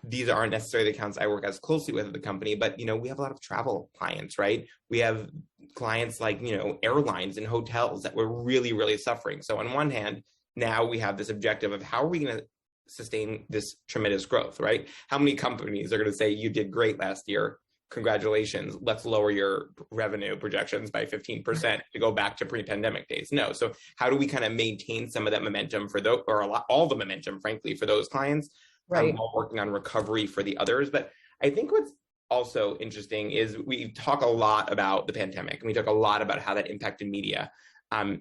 These aren't necessarily the accounts I work as closely with at the company, but, we have a lot of travel clients, right? We have clients like, airlines and hotels that were really, really suffering. So on one hand, now we have this objective of how are we going to sustain this tremendous growth, right? How many companies are going to say, you did great last year, congratulations, let's lower your revenue projections by 15% to go back to pre-pandemic days? No. So how do we kind of maintain some of that momentum for those, or all the momentum, frankly, for those clients? Right. While working on recovery for the others. But I think what's also interesting is we talk a lot about the pandemic and we talk a lot about how that impacted media. I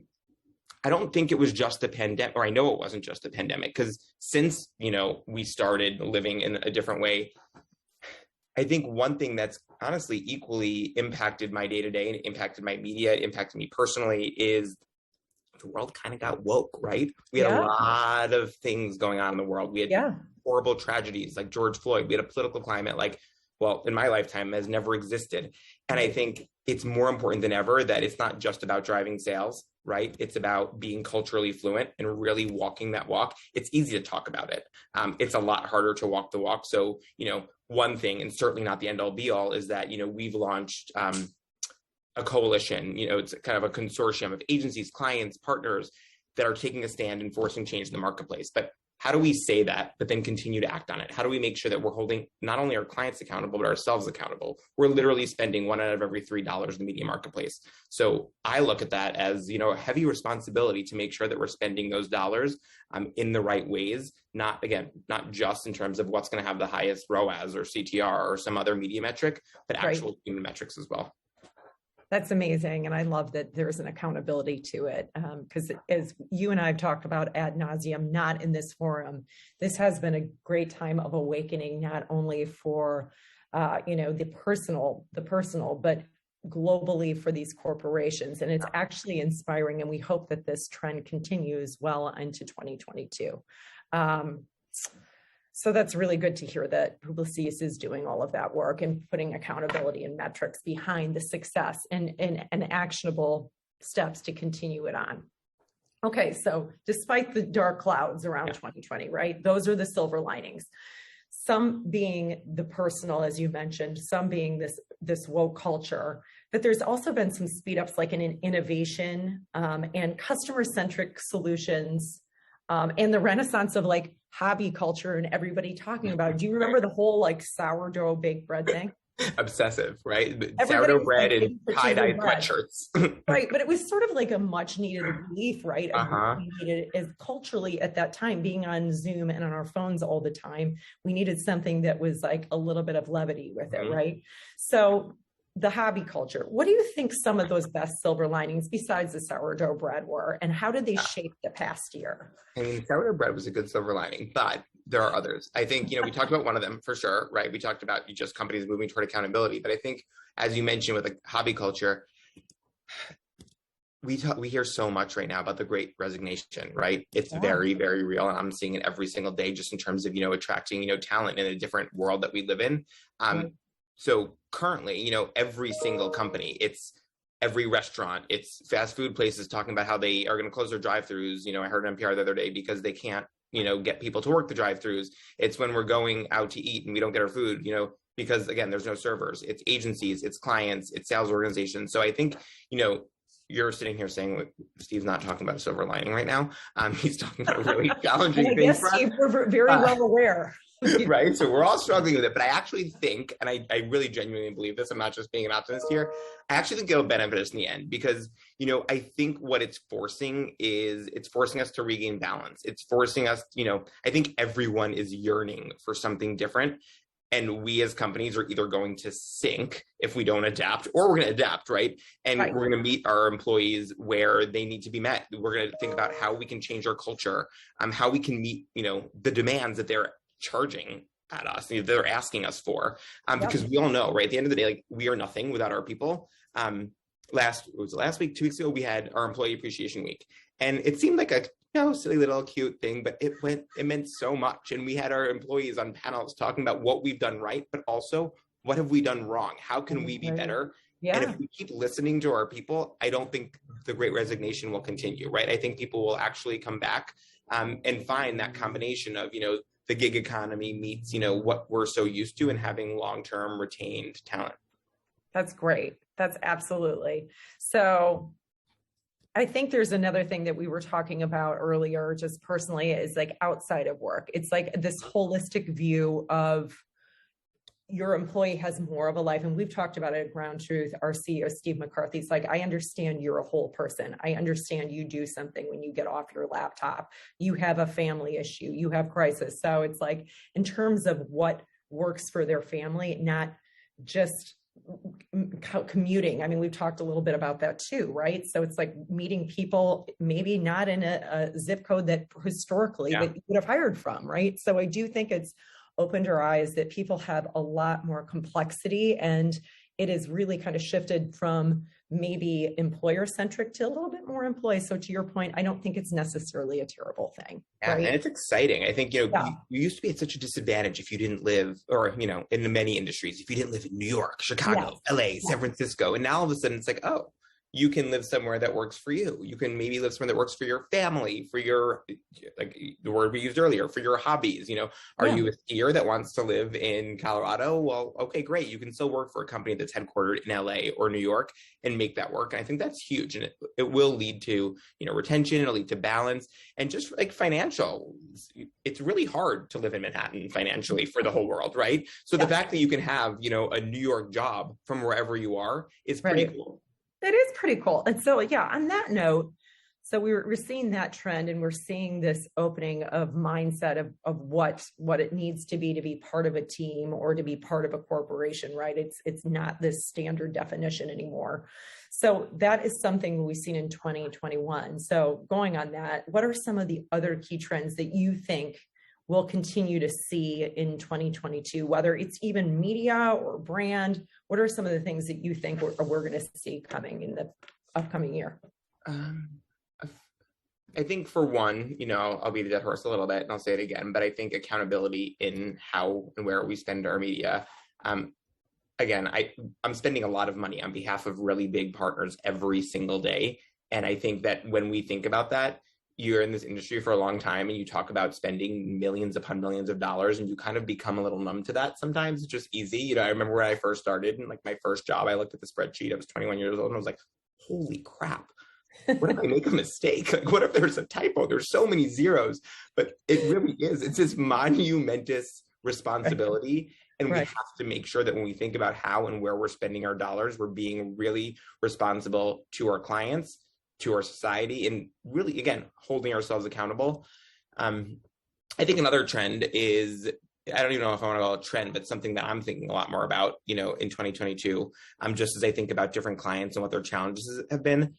don't think it was just the pandemic, or I know it wasn't just the pandemic, because since, we started living in a different way, I think one thing that's honestly equally impacted my day-to-day and impacted my media, impacted me personally, is the world kind of got woke, right? We had a lot of things going on in the world. We had horrible tragedies like George Floyd. We had a political climate in my lifetime has never existed. And I think it's more important than ever that it's not just about driving sales, right? It's about being culturally fluent and really walking that walk. It's easy to talk about it. It's a lot harder to walk the walk. So, one thing, and certainly not the end all be all, is that, we've launched a coalition, it's kind of a consortium of agencies, clients, partners that are taking a stand and forcing change in the marketplace. But how do we say that, but then continue to act on it? How do we make sure that we're holding not only our clients accountable, but ourselves accountable? We're literally spending $1 out of every $3 in the media marketplace. So I look at that as, a heavy responsibility to make sure that we're spending those dollars in the right ways, not just in terms of what's going to have the highest ROAS or CTR or some other media metric, but actual human metrics as well. That's amazing. And I love that there's an accountability to it. Because as you and I have talked about ad nauseum, not in this forum, this has been a great time of awakening, not only for, the personal, but globally for these corporations. And it's actually inspiring. And we hope that this trend continues well into 2022. So that's really good to hear that Publicis is doing all of that work and putting accountability and metrics behind the success and actionable steps to continue it on. Okay, so despite the dark clouds around 2020, right? Those are the silver linings. Some being the personal, as you mentioned, some being this woke culture, but there's also been some speed ups like in innovation and customer-centric solutions and the renaissance of like hobby culture and everybody talking about it. Do you remember the whole like sourdough baked bread thing? Obsessive, right? Everybody Sourdough bread like, and tie-dye sweatshirts. Right, but it was sort of like a much needed relief, right? We needed, as culturally at that time, being on Zoom and on our phones all the time, we needed something that was like a little bit of levity with it, right? So the hobby culture, what do you think some of those best silver linings besides the sourdough bread were, and how did they shape the past year? I mean, sourdough bread was a good silver lining, but there are others. I think, we talked about one of them for sure, right? We talked about just companies moving toward accountability, but I think, as you mentioned with the hobby culture, we hear so much right now about the Great Resignation, right? It's very, very real, and I'm seeing it every single day, just in terms of attracting talent in a different world that we live in. So currently, every single company, it's every restaurant, it's fast food places talking about how they are going to close their drive-throughs. I heard on NPR the other day because they can't, get people to work the drive-throughs. It's when we're going out to eat and we don't get our food, because again, there's no servers. It's agencies, it's clients, it's sales organizations. So I think, you're sitting here saying Steve's not talking about a silver lining right now. He's talking about a really challenging thing. Yes, Steve, we're very well aware. Right. So we're all struggling with it. But I actually think, and I really genuinely believe this, I'm not just being an optimist here, I actually think it'll benefit us in the end because, I think what it's forcing us to regain balance. It's forcing us, I think everyone is yearning for something different. And we as companies are either going to sink if we don't adapt, or we're going to adapt, right? And we're going to meet our employees where they need to be met. We're going to think about how we can change our culture, how we can meet, the demands that they're charging at us, they're asking us for, because we all know, right? At the end of the day, like we are nothing without our people. Last week, 2 weeks ago, we had our Employee Appreciation Week, and it seemed like a silly little cute thing, but it meant so much. And we had our employees on panels talking about what we've done right, but also what have we done wrong? How can we be better? Yeah. And if we keep listening to our people, I don't think the Great Resignation will continue, right? I think people will actually come back and find that combination of, the gig economy meets, what we're so used to and having long-term retained talent. That's great. That's absolutely. So I think there's another thing that we were talking about earlier, just personally, is like outside of work. It's like this holistic view of your employee has more of a life. And we've talked about it at Ground Truth. Our CEO, Steve McCarthy's like, I understand you're a whole person. I understand you do something when you get off your laptop. You have a family issue. You have crisis. So it's like, in terms of what works for their family, not just commuting. I mean, we've talked a little bit about that too, right? So it's like meeting people, maybe not in a zip code that historically that you would have hired from, right? So I do think it's opened our eyes that people have a lot more complexity, and it is really kind of shifted from maybe employer-centric to a little bit more employee. So to your point, I don't think it's necessarily a terrible thing. Yeah, right? And it's exciting. I think, you used to be at such a disadvantage if you didn't live, or, in many industries, if you didn't live in New York, Chicago, LA, San Francisco. And now all of a sudden it's like, oh, you can live somewhere that works for you. You can maybe live somewhere that works for your family, for your, like the word we used earlier, for your hobbies. Are you a skier that wants to live in Colorado? Well, okay, great. You can still work for a company that's headquartered in LA or New York and make that work. And I think that's huge. And it will lead to, retention, it'll lead to balance, and just like financial. It's really hard to live in Manhattan financially for the whole world, right? So the fact that you can have, a New York job from wherever you are is pretty cool. That is pretty cool. And so, on that note, so we're seeing that trend, and we're seeing this opening of mindset of what it needs to be part of a team or to be part of a corporation, right? It's not this standard definition anymore. So that is something we've seen in 2021. So going on that, what are some of the other key trends that you think we'll continue to see in 2022, whether it's even media or brand? What are some of the things that you think we're going to see coming in the upcoming year? I think for one, I'll beat the dead horse a little bit and I'll say it again, but I think accountability in how and where we spend our media. Again, I'm spending a lot of money on behalf of really big partners every single day. And I think that when we think about that, you're in this industry for a long time and you talk about spending millions upon millions of dollars and you kind of become a little numb to that sometimes. It's just easy. I remember when I first started and like my first job, I looked at the spreadsheet. I was 21 years old and I was like, holy crap. What if I make a mistake? Like, what if there's a typo? There's so many zeros, but it really is. It's this monumentous responsibility. And we have to make sure that when we think about how and where we're spending our dollars, we're being really responsible to our clients, to our society, and really, again, holding ourselves accountable. I think another trend is, I don't even know if I want to call it a trend, but something that I'm thinking a lot more about, in 2022, just as I think about different clients and what their challenges have been.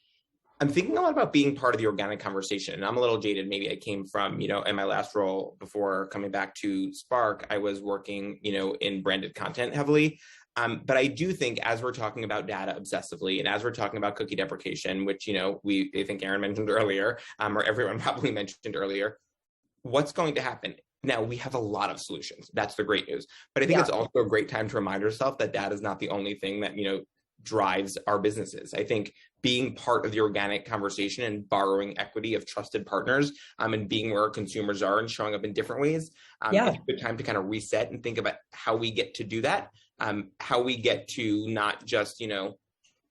I'm thinking a lot about being part of the organic conversation. And I'm a little jaded. Maybe I came from, in my last role before coming back to Spark, I was working, in branded content heavily. But I do think as we're talking about data obsessively and as we're talking about cookie deprecation, which, I think Aaron mentioned earlier, or everyone probably mentioned earlier, what's going to happen? Now, we have a lot of solutions. That's the great news. But I think it's also a great time to remind ourselves that data is not the only thing that, drives our businesses. I think being part of the organic conversation and borrowing equity of trusted partners and being where our consumers are and showing up in different ways, it's a good time to kind of reset and think about how we get to do that, how we get to not just,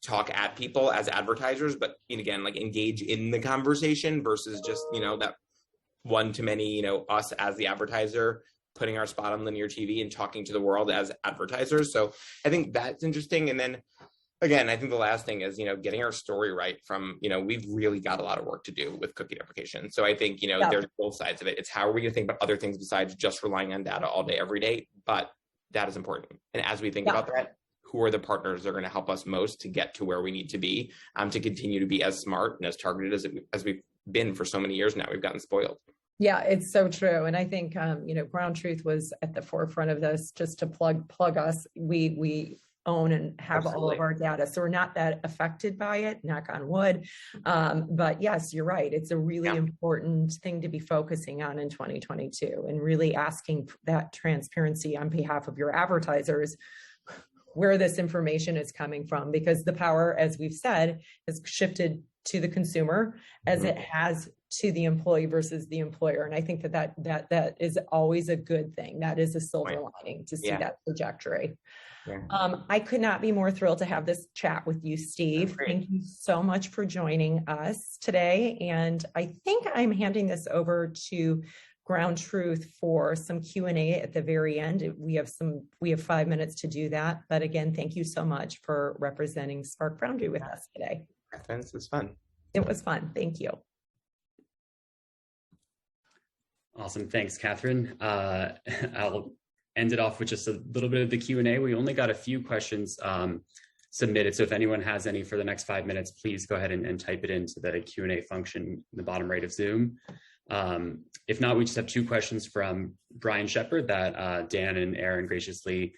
talk at people as advertisers, but again, like engage in the conversation versus just, that one-to-many, us as the advertiser, putting our spot on linear TV and talking to the world as advertisers. So I think that's interesting. And then again, I think the last thing is, getting our story right from, we've really got a lot of work to do with cookie deprecation. So I think, there's both sides of it. It's how are we going to think about other things besides just relying on data all day, every day, but that is important. And as we think about that, who are the partners that are going to help us most to get to where we need to be, to continue to be as smart and as targeted as we've been for so many years now. We've gotten spoiled. Yeah, it's so true. And I think, Ground Truth was at the forefront of this. Just to plug us, we own and have all of our data. So we're not that affected by it, knock on wood. But yes, you're right. It's a really important thing to be focusing on in 2022 and really asking that transparency on behalf of your advertisers, where this information is coming from, because the power, as we've said, has shifted to the consumer as it has to the employee versus the employer. And I think that is always a good thing. That is a silver lining to see that trajectory. I could not be more thrilled to have this chat with you, Steve. Thank you so much for joining us today. And I think I'm handing this over to Ground Truth for some Q&A at the very end. We have 5 minutes to do that. But again, thank you so much for representing Spark Foundry with us today. This was fun. It was fun. Thank you. Awesome. Thanks, Catherine. I'll end it off with just a little bit of the Q&A. We only got a few questions submitted. So if anyone has any for the next 5 minutes, please go ahead and type it into the Q&A function in the bottom right of Zoom. If not, we just have 2 questions from Brian Shepard that Dan and Aaron graciously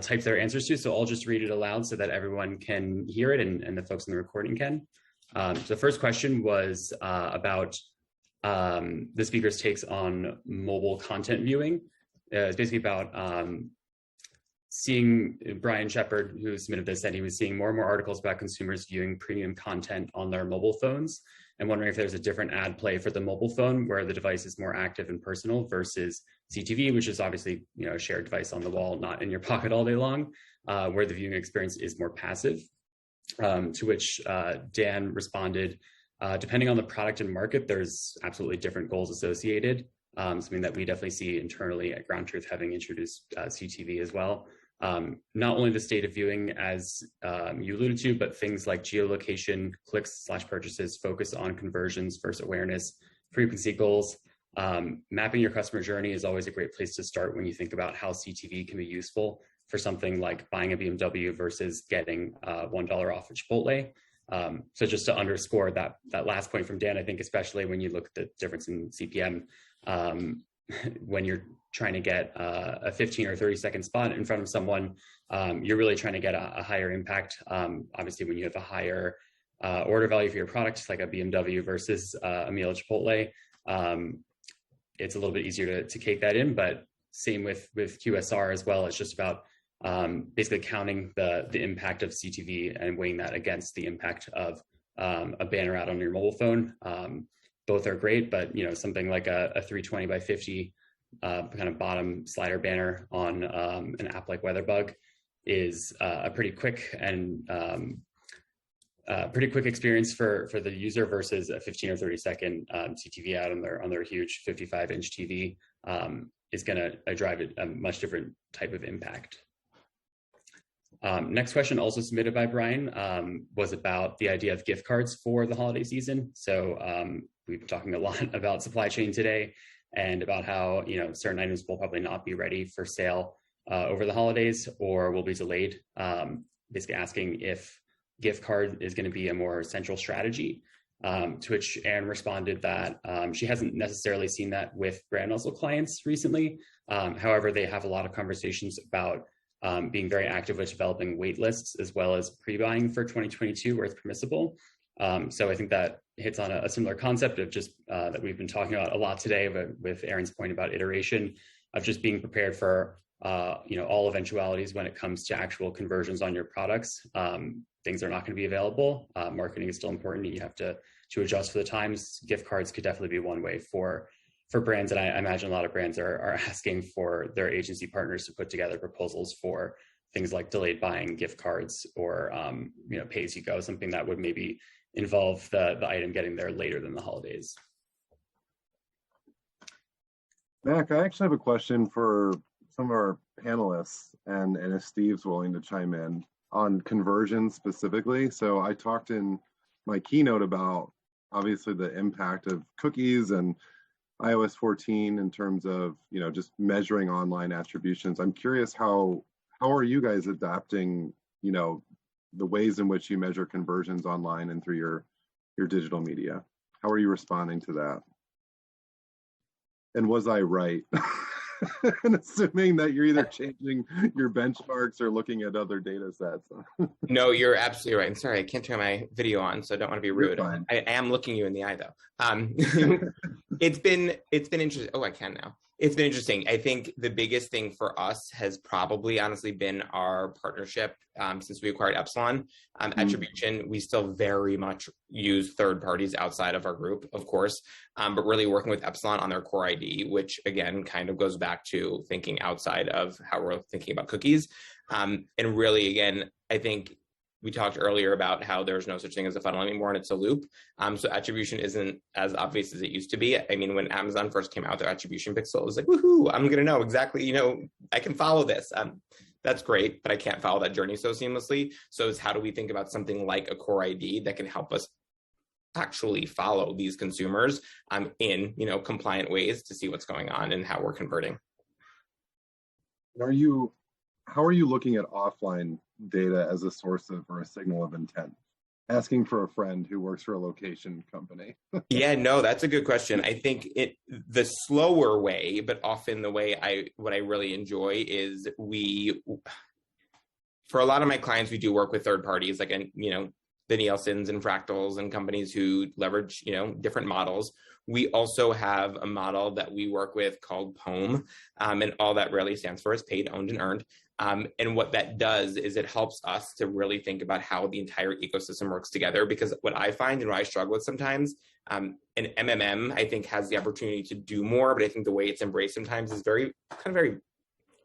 typed their answers to. So I'll just read it aloud so that everyone can hear it and the folks in the recording can. So the first question was about the speaker's takes on mobile content viewing. It's basically about seeing, Brian Shepard, who submitted this, said he was seeing more and more articles about consumers viewing premium content on their mobile phones and wondering if there's a different ad play for the mobile phone where the device is more active and personal versus CTV, which is obviously a shared device on the wall, not in your pocket all day long, where the viewing experience is more passive. To which Dan responded, depending on the product and market, there's absolutely different goals associated. Something that we definitely see internally at Ground Truth, having introduced CTV as well. Not only the state of viewing, as you alluded to, but things like geolocation, clicks/purchases, focus on conversions versus awareness, frequency goals. Mapping your customer journey is always a great place to start when you think about how CTV can be useful for something like buying a BMW versus getting $1 off at Chipotle. So just to underscore that last point from Dan, I think especially when you look at the difference in CPM, when you're trying to get a 15 or 30-second spot in front of someone, you're really trying to get a higher impact. Obviously, when you have a higher order value for your product, like a BMW versus a meal at Chipotle, it's a little bit easier to cake that in. But same with QSR as well. It's just about basically counting the impact of CTV and weighing that against the impact of a banner ad on your mobile phone. Both are great, but something like a 320 by 50 kind of bottom slider banner on an app like WeatherBug is a pretty quick and pretty quick experience for the user versus a 15 or 30-second CTV ad on their huge 55-inch TV is going to drive a much different type of impact. Next question, also submitted by Brian, was about the idea of gift cards for the holiday season. So we've been talking a lot about supply chain today and about how certain items will probably not be ready for sale over the holidays or will be delayed. Basically asking if gift card is going to be a more central strategy. To which Erin responded that she hasn't necessarily seen that with brand muscle clients recently. However, they have a lot of conversations about being very active with developing wait lists as well as pre-buying for 2022 where it's permissible. So I think that hits on a similar concept of just that we've been talking about a lot today, but with Erin's point about iteration, of just being prepared for all eventualities when it comes to actual conversions on your products. Things are not going to be available. Marketing is still important. You have to adjust for the times. Gift cards could definitely be one way for brands, and I imagine a lot of brands are asking for their agency partners to put together proposals for things like delayed buying gift cards or pay as you go, something that would maybe involve the item getting there later than the holidays. Mac, I actually have a question for some of our panelists, and if Steve's willing to chime in on conversion specifically. So I talked in my keynote about obviously the impact of cookies and iOS 14 in terms of just measuring online attributions. I'm curious how are you guys adapting the ways in which you measure conversions online and through your digital media? How are you responding to that? And was I right? And assuming that you're either changing your benchmarks or looking at other data sets. No, you're absolutely right. I'm sorry, I can't turn my video on, so I don't want to be rude. I am looking you in the eye, though. It's been interesting. Oh, I can now. It's been interesting. I think the biggest thing for us has probably honestly been our partnership since we acquired Epsilon. Attribution, we still very much use third parties outside of our group, of course, but really working with Epsilon on their core ID, which again kind of goes back to thinking outside of how we're thinking about cookies. And really, again, I think we talked earlier about how there's no such thing as a funnel anymore and it's a loop. So attribution isn't as obvious as it used to be. I mean, when Amazon first came out, their attribution pixel was like, woohoo, I'm going to know exactly, I can follow this. That's great, but I can't follow that journey so seamlessly. So it's how do we think about something like a core ID that can help us actually follow these consumers in, compliant ways to see what's going on and how we're converting. How are you looking at offline data as a source of or a signal of intent? Asking for a friend who works for a location company. Yeah, no, that's a good question. I think the slower way, but often the way what I really enjoy is for a lot of my clients, we do work with third parties like, the Nielsen's and Fractals and companies who leverage, different models. We also have a model that we work with called POEM, and all that really stands for is paid, owned, and earned. And what that does is it helps us to really think about how the entire ecosystem works together, because what I find and what I struggle with sometimes, an MMM, I think, has the opportunity to do more, but I think the way it's embraced sometimes is very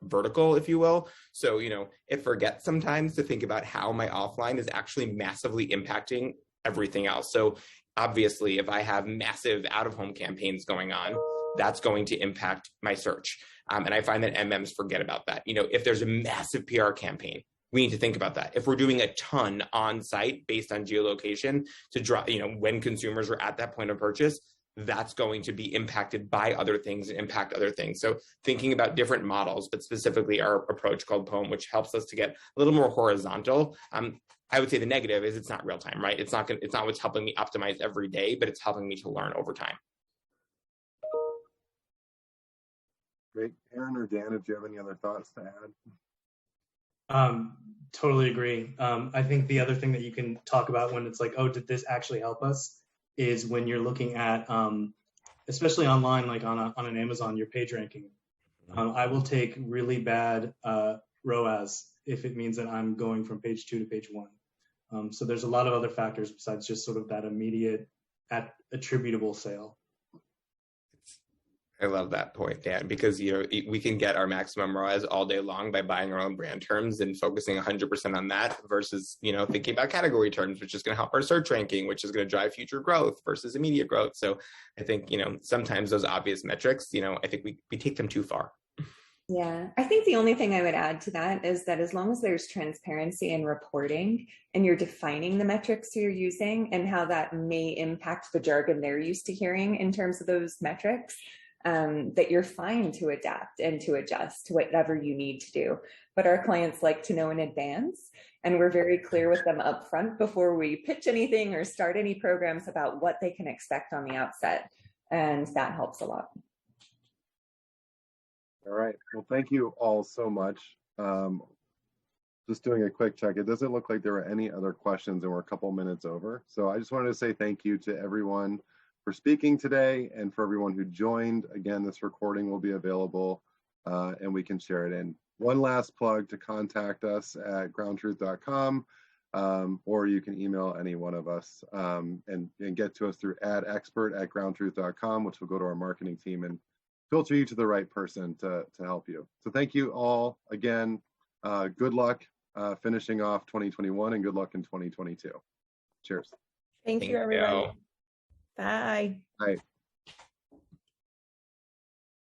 vertical, if you will. So, it forgets sometimes to think about how my offline is actually massively impacting everything else. So obviously, if I have massive out-of-home campaigns going on, that's going to impact my search. And I find that MMs forget about that. If there's a massive PR campaign, we need to think about that. If we're doing a ton on site based on geolocation to draw, when consumers are at that point of purchase, that's going to be impacted by other things and impact other things. So thinking about different models, but specifically our approach called POEM, which helps us to get a little more horizontal. I would say the negative is it's not real time, right? It's not what's helping me optimize every day, but it's helping me to learn over time. Great. Aaron or Dan, if you have any other thoughts to add? Totally agree. I think the other thing that you can talk about when it's like, oh, did this actually help us, is when you're looking at, especially online, like on an Amazon, your page ranking. I will take really bad ROAS if it means that I'm going from page 2 to page 1. So there's a lot of other factors besides just sort of that immediate attributable sale. I love that point, Dan, because we can get our maximum ROAS all day long by buying our own brand terms and focusing 100% on that versus thinking about category terms, which is going to help our search ranking, which is going to drive future growth versus immediate growth. So I think sometimes those obvious metrics, I think we take them too far. Yeah, I think the only thing I would add to that is that as long as there's transparency in reporting and you're defining the metrics you're using and how that may impact the jargon they're used to hearing in terms of those metrics, that you're fine to adapt and to adjust to whatever you need to do. But our clients like to know in advance, and we're very clear with them up front before we pitch anything or start any programs about what they can expect on the outset. And that helps a lot. All right. Well, thank you all so much. Just doing a quick check. It doesn't look like there were any other questions, and we're a couple minutes over. So I just wanted to say thank you to everyone for speaking today and for everyone who joined. Again, this recording will be available and we can share it in. One last plug to contact us at groundtruth.com, or you can email any one of us and get to us through adexpert@groundtruth.com, which will go to our marketing team and filter you to the right person to help you. So thank you all again. Good luck finishing off 2021 and good luck in 2022. Cheers. Thank you, everybody. Bye. Bye.